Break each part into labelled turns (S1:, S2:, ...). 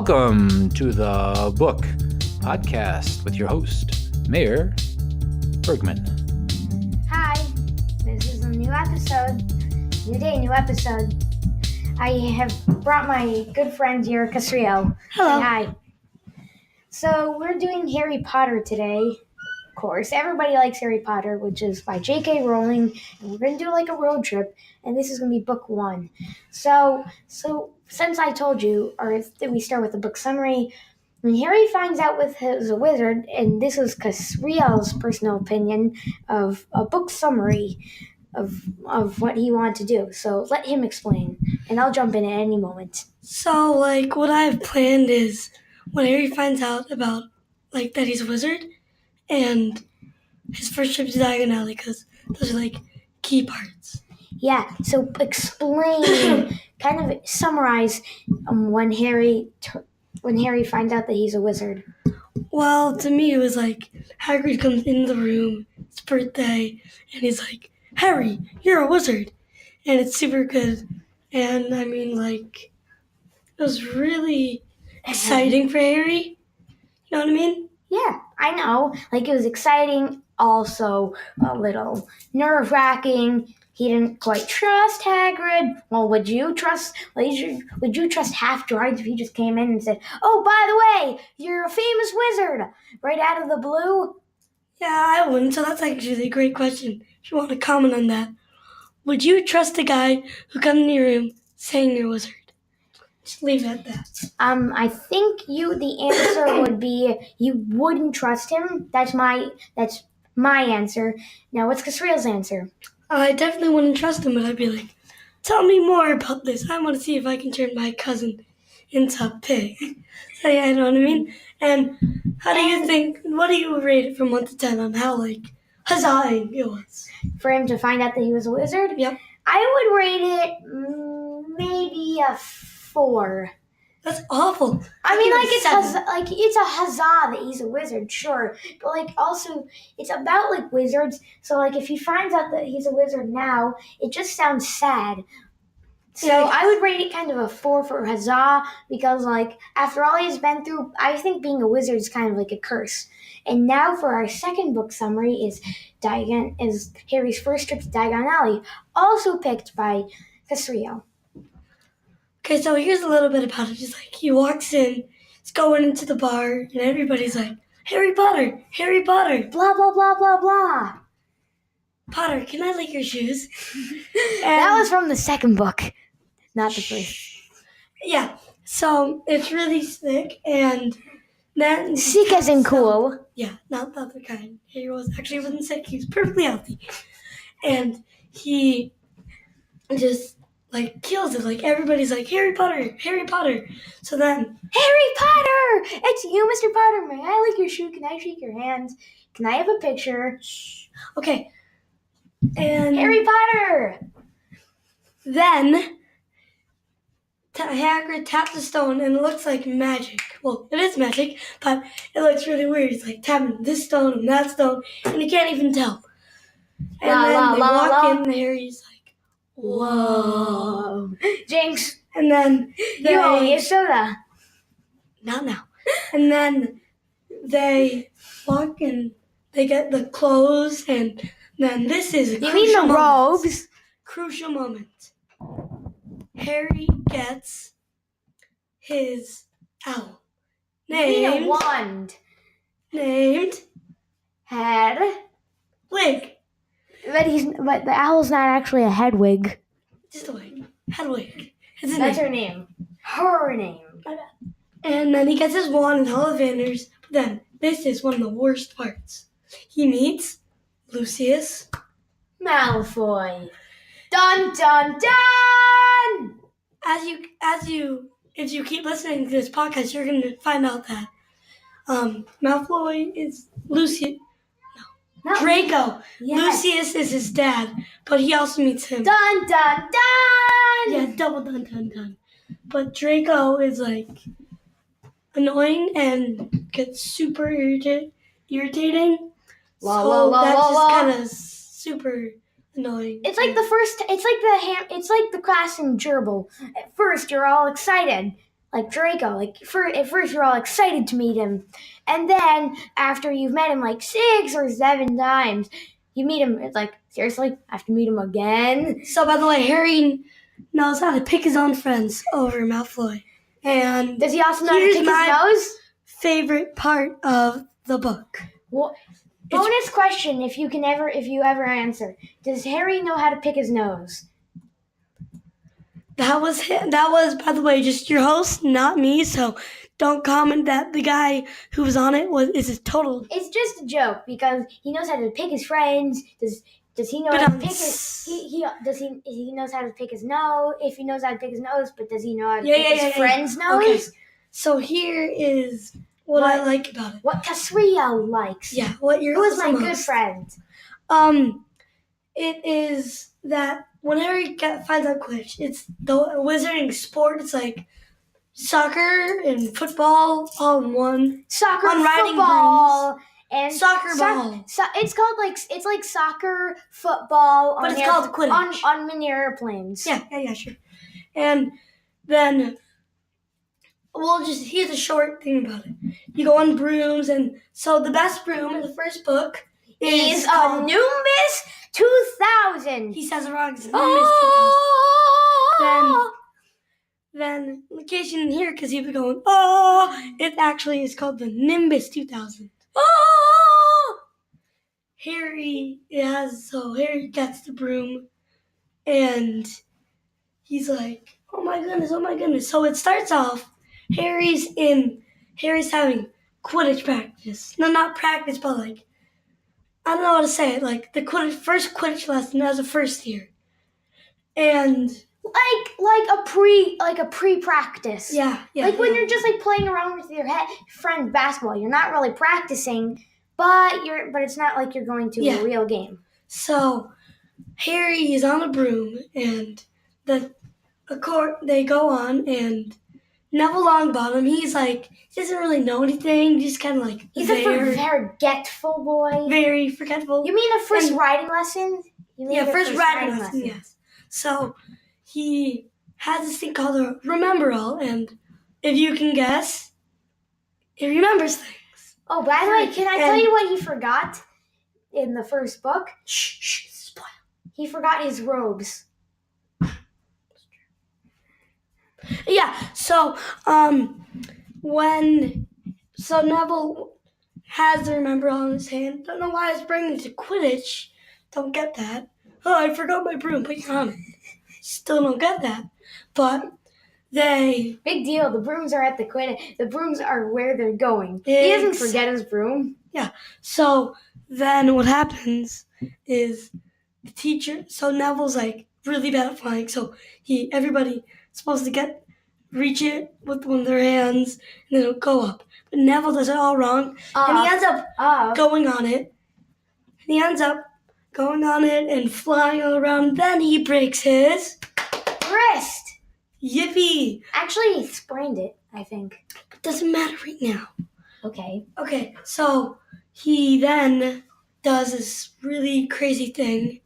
S1: Welcome to the Book Podcast with your host, Mayor Bergman.
S2: Hi, this is a new episode. New day, new episode. I have brought my good friend here, Casrio.
S3: Hello.
S2: Say hi. So we're doing Harry Potter today. Of course, everybody likes Harry Potter, which is by J.K. Rowling, and we're going to do like a road trip, and this is going to be book one. So since I told you, or if we start with the book summary, when Harry finds out he's a wizard, and this is Casriel's personal opinion of a book summary of what he wanted to do. So let him explain, and I'll jump in at any moment.
S3: So, what I've planned is when Harry finds out about, that he's a wizard, and his first trip to Diagon Alley, because those are, key parts.
S2: Yeah, so explain, kind of summarize when Harry finds out that he's a wizard.
S3: Well, to me, it was Hagrid comes in the room, it's birthday, and he's like, Harry, you're a wizard. And it's super good. And, it was really exciting for Harry. You know what I mean?
S2: Yeah, I know. It was exciting, also a little nerve-wracking. He didn't quite trust Hagrid. Well, would you trust Half-Dried if he just came in and said, "Oh, by the way, you're a famous wizard," right out of the blue?
S3: Yeah, I wouldn't. So that's actually a great question. If you want to comment on that, would you trust a guy who comes in your room saying you're a wizard? Just leave it at that.
S2: I think the answer would be you wouldn't trust him. That's my answer. Now, what's Casriel's answer?
S3: I definitely wouldn't trust him, but I'd be like, tell me more about this. I want to see if I can turn my cousin into a pig. So yeah, you know what I mean? And how do you think, what do you rate it from 1 to 10 on how, huzzahing it was?
S2: For him to find out that he was a wizard?
S3: Yep.
S2: I would rate it maybe a 4.
S3: That's awful.
S2: I mean, it's a huzzah that he's a wizard, sure. But, also, it's about, wizards. So, if he finds out that he's a wizard now, it just sounds sad. So,
S3: Yeah.
S2: I would rate it kind of a 4 for huzzah because, after all he's been through, I think being a wizard is kind of like a curse. And now for our second book summary is Harry's first trip to Diagon Alley, also picked by Casriel.
S3: Okay, so here's a little bit about it. Just he walks in, he's going into the bar, and everybody's like, Harry Potter, Harry Potter.
S2: Blah, blah, blah, blah, blah.
S3: Potter, can I lick your shoes?
S2: That was from the second book, not the first.
S3: Yeah, so it's really sick, and then...
S2: Sick as in cool.
S3: Yeah, not the other kind. He wasn't sick, he was perfectly healthy. And he just... kills it. Everybody's like, Harry Potter, Harry Potter. So then...
S2: Harry Potter! It's you, Mr. Potter. May I lick your shoe? Can I shake your hand? Can I have a picture?
S3: Shh. Okay. And...
S2: Harry Potter!
S3: Then... Hagrid taps the stone, and it looks like magic. Well, it is magic, but it looks really weird. He's tapping this stone and that stone, and you can't even tell. And then they walk in, and Harry's like, whoa.
S2: Jinx.
S3: And then they...
S2: You owe me a soda.
S3: Not now. And then they walk and they get the clothes, and then this is a
S2: You
S3: crucial
S2: mean the
S3: moment.
S2: robes?
S3: Crucial moment. Harry gets his owl.
S2: You mean a wand.
S3: Named
S2: Head.
S3: Wig.
S2: But the owl's not actually a Hedwig.
S3: Just a wig. Hedwig. It's his
S2: That's
S3: name.
S2: her name. Her name.
S3: And then he gets his wand and Ollivanders. But then, this is one of the worst parts. He meets Lucius
S2: Malfoy. Dun dun dun!
S3: If you keep listening to this podcast, you're going to find out that Malfoy is Draco.
S2: Yes.
S3: Lucius is his dad, but he also meets him.
S2: Dun dun dun!
S3: Yeah, double dun dun dun. But Draco is annoying and gets super irritating.
S2: La,
S3: so
S2: la, la,
S3: that's
S2: la,
S3: just
S2: la.
S3: kind of super annoying.
S2: It's like the class in Gerbil. At first, you're all excited. like Draco. Like at first you're all excited to meet him, and then after you've met him like 6 or 7 times, you meet him. It's like, seriously, I have to meet him again.
S3: So, by the way, Harry knows how to pick his own friends over Malfoy. And
S2: Does he also know how to
S3: here's
S2: pick
S3: my
S2: his nose?
S3: favorite part of the book.
S2: Well, bonus question: if you ever answer, does Harry know how to pick his nose?
S3: That was, by the way, just your host, not me. So don't comment that the guy who was on it is a total.
S2: It's just a joke because he knows how to pick his friends. Does he know how to pick his? He knows how to pick his nose. If he knows how to pick his nose, but does he know how to pick his friend's nose?
S3: Okay. So here is what I like about it.
S2: What Casrio likes.
S3: Yeah, what you're.
S2: Who is my
S3: most.
S2: good friend?
S3: It is that when Harry finds out Quidditch, it's the wizarding sport. It's like soccer and football all in one.
S2: Soccer,
S3: on riding
S2: football, and
S3: soccer ball.
S2: It's called it's like soccer, football,
S3: but it's called Quidditch
S2: on mini airplanes.
S3: Yeah, sure. And then, here's a short thing about it. You go on brooms, and so the best broom in the first book
S2: is a Nimbus 2000.
S3: He says it wrong. It's a Nimbus 2000. Then, in case you didn't hear, because you've been going, it actually is called the Nimbus 2000. Harry gets the broom, and he's like, oh my goodness. So it starts off, Harry's having Quidditch practice. No, not practice, but like, I don't know how to say it, like the first Quidditch lesson as a first year. And like a pre-practice. Yeah.
S2: Like when you're just like playing around with your friend basketball, you're not really practicing, but it's not like you're going to a real game.
S3: So Harry is on a broom, and they go on, and Neville Longbottom, he doesn't really know anything, just kind of like
S2: he's a forgetful boy.
S3: Very forgetful.
S2: You mean the first riding lesson?
S3: First riding lesson. Yes. So he has this thing called a Remember-All, and if you can guess, he remembers things.
S2: Oh, by the way, can I tell you what he forgot in the first book?
S3: Shh, spoil.
S2: He forgot his robes.
S3: Yeah, so Neville has the Remember-All in his hand. Don't know why I was bringing it to Quidditch. Don't get that. Oh, I forgot my broom. Put your helmet. Still don't get that. But big
S2: deal. The brooms are at the Quidditch. The brooms are where they're going. He doesn't forget his broom.
S3: Yeah. So then what happens is the teacher. So Neville's like really bad at flying. So everybody supposed to reach it with one of their hands, and then it'll go up. But Neville does it all wrong, and he ends up going on it. And he ends up going on it and flying all around. Then he breaks his
S2: wrist.
S3: Yippee!
S2: Actually, he sprained it, I think.
S3: It doesn't matter right now.
S2: Okay.
S3: So he then does this really crazy thing,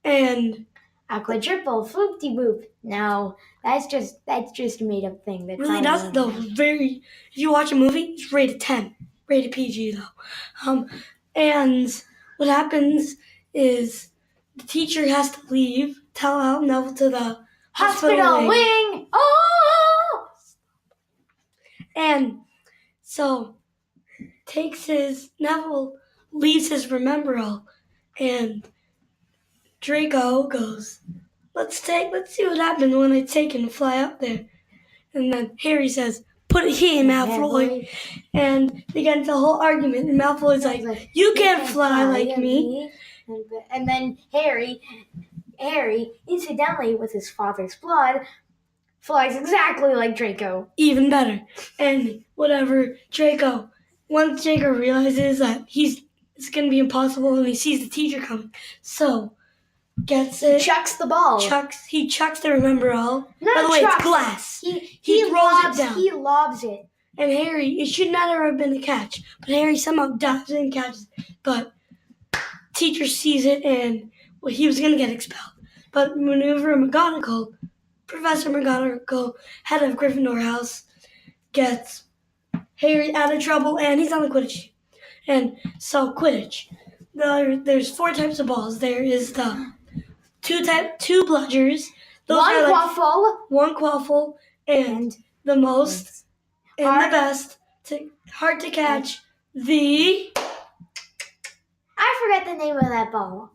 S3: and
S2: a quadruple floop-de-boop. No, that's just a made-up thing. That
S3: really does, though. If you watch a movie, it's rated 10. Rated PG, though. And what happens is the teacher has to leave, tell out Neville to the hospital
S2: wing.
S3: And so Neville leaves his Remember-All, and Draco goes, let's see what happens when I take and fly up there. And then Harry says, put it here, Malfoy. And they get into a whole argument, and Malfoy's like, you can't fly like me.
S2: And then Harry, incidentally, with his father's blood, flies exactly like Draco.
S3: Even better. And whatever, once Draco realizes that it's going to be impossible, and he sees the teacher coming, so gets it.
S2: Chucks the ball.
S3: He chucks the Remember-All. By the way, it's glass.
S2: He throws it down. He lobs it.
S3: And Harry, it should never have been a catch, but Harry somehow dives in and catches it. But teacher sees it, and he was going to get expelled. But Maneuver McGonagall Professor McGonagall, head of Gryffindor House, gets Harry out of trouble, and he's on the Quidditch team. And so Quidditch, there's 4 types of balls. There is the two bludgers, one quaffle, and the most and the best, hard to catch.
S2: I forget the name of that ball.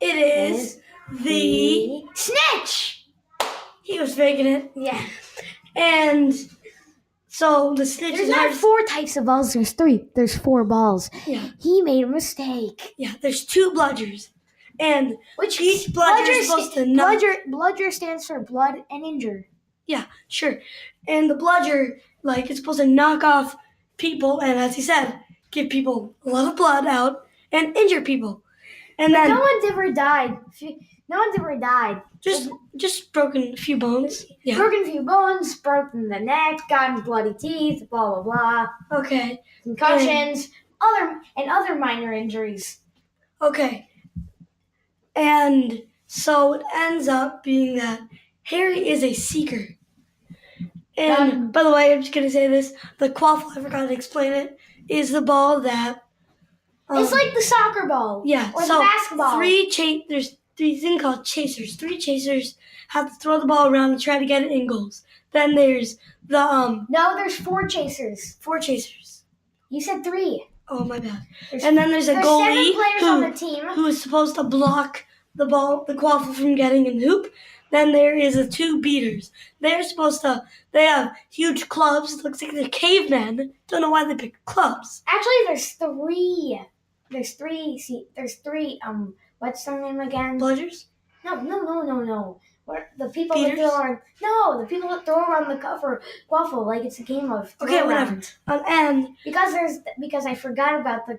S3: It is the
S2: snitch.
S3: He was faking it.
S2: Yeah.
S3: And so the snitch
S2: There's
S3: is
S2: not
S3: hard.
S2: 4 types of balls. There's 3. There's 4 balls.
S3: Yeah.
S2: He made a mistake.
S3: Yeah, there's 2 bludgers. And
S2: Which
S3: each bludger is supposed to knock.
S2: Bludger stands for blood and injure.
S3: Yeah, sure. And the bludger, it's supposed to knock off people and, as he said, give people a lot of blood out and injure people. And then
S2: No one's ever died.
S3: just broken a few bones. Yeah.
S2: Broken a few bones, broken the neck, gotten bloody teeth, blah blah blah.
S3: Okay.
S2: Concussions, other minor injuries.
S3: Okay. And so it ends up being that Harry is a seeker. And by the way, I'm just going to say this. The quaffle, I forgot to explain it, is the ball that...
S2: it's like the soccer ball.
S3: Yeah.
S2: Or
S3: so
S2: the basketball.
S3: There's 3 things called chasers. 3 chasers have to throw the ball around and try to get it in goals. Then there's the...
S2: No, there's 4 chasers.
S3: 4 chasers.
S2: You said 3.
S3: Oh, my bad. And then there's a
S2: There's
S3: goalie
S2: 7 players on the team.
S3: who is supposed to block the ball, the quaffle from getting in the hoop. Then there is the 2 beaters. They have huge clubs. It looks like they're cavemen. Don't know why they picked clubs.
S2: Actually, there's 3. There's 3. There's 3. What's their name again?
S3: Bludgers?
S2: No. The people
S3: Beaters?
S2: the people that throw around the quaffle like it's a game of throw
S3: Okay,
S2: around.
S3: whatever. And
S2: Because I forgot about the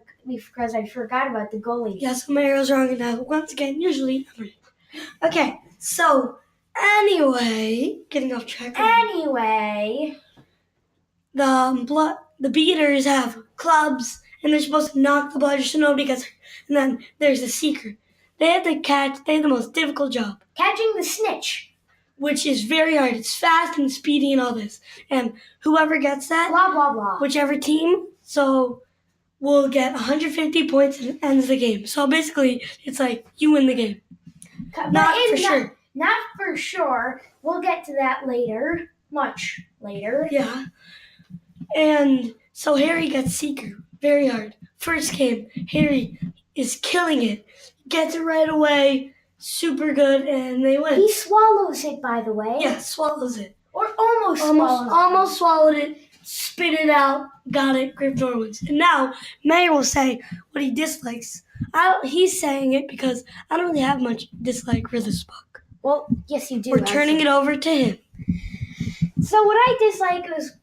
S2: goalie.
S3: yeah, so Mario's wrong and now once again, usually. Okay, so anyway, getting off track.
S2: Anyway,
S3: The beaters have clubs and they're supposed to knock the bludgers so nobody gets hurt. And then there's the seeker. They have the most difficult job.
S2: catching the snitch.
S3: Which is very hard. It's fast and speedy and all this. And whoever gets that,
S2: Blah blah blah.
S3: whichever team, will get 150 points and it ends the game. So basically, it's like you win the game. Not
S2: for sure. We'll get to that later. Much later.
S3: Yeah. And so Harry gets Seeker. Very hard. First game, Harry is killing it. Gets it right away. Super good, and they win.
S2: He swallows it, by the way.
S3: Yeah, swallows it.
S2: Or almost
S3: swallowed it. Spit it out. Got it. Gryffindor wins. And now, Mayor will say what he dislikes. He's saying it because I don't really have much dislike for this book.
S2: Well, yes, you do.
S3: We're turning it over to him.
S2: So what I dislike was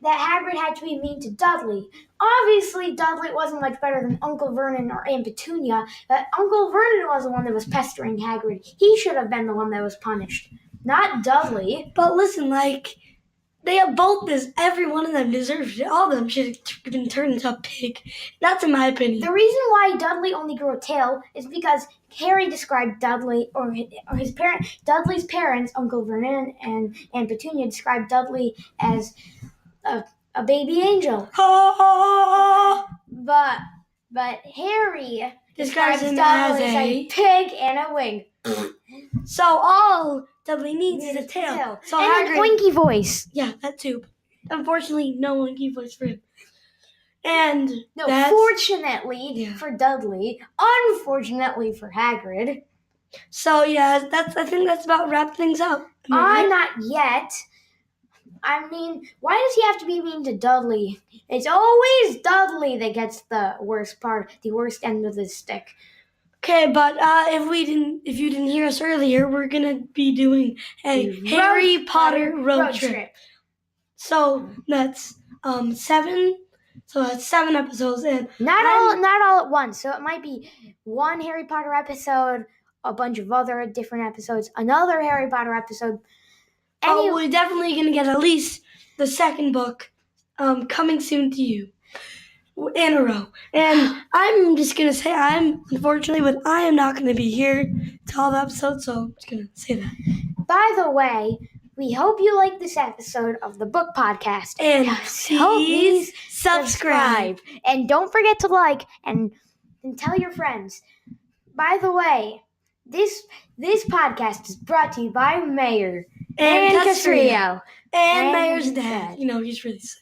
S2: that Hagrid had to be mean to Dudley. Obviously, Dudley wasn't much better than Uncle Vernon or Aunt Petunia, but Uncle Vernon was the one that was pestering Hagrid. He should have been the one that was punished, not Dudley.
S3: But listen, they have both this. Every one of them deserves it. All of them should have been turned into a pig. That's in my opinion.
S2: The reason why Dudley only grew a tail is because Harry described Dudley, or his parent, Dudley's parents, Uncle Vernon and Aunt Petunia, described Dudley as a baby angel. But Harry
S3: Describes him
S2: Dudley
S3: as a
S2: pig and a wing.
S3: So all Dudley needs is a tail. So
S2: and
S3: Hagrid,
S2: an oinky voice.
S3: yeah, that too. Unfortunately, no oinky voice for him. And
S2: No,
S3: that's,
S2: fortunately
S3: Yeah.
S2: for Dudley, unfortunately for Hagrid.
S3: so yeah, I think that's about wrap things up. Am I right?
S2: Not yet. I mean, why does he have to be mean to Dudley? It's always Dudley that gets the worst part, the worst end of the stick.
S3: Okay, but if you didn't hear us earlier, we're gonna be doing a Harry Potter road trip. So that's 7. So that's 7 episodes, and
S2: Not all at once. So it might be one Harry Potter episode, a bunch of other different episodes, another Harry Potter episode.
S3: we're definitely gonna get at least the second book coming soon to you in a row. And I'm just gonna say unfortunately, but I am not gonna be here to all the episodes, so I'm just gonna say that.
S2: by the way, we hope you like this episode of the Book Podcast.
S3: And
S2: Please
S3: please subscribe.
S2: And don't forget to like and tell your friends. By the way, this podcast is brought to you by Mayor
S3: And
S2: Castrillo.
S3: And
S2: And
S3: Mayor's
S2: his
S3: dad.
S2: dad.
S3: You know, he's really sick.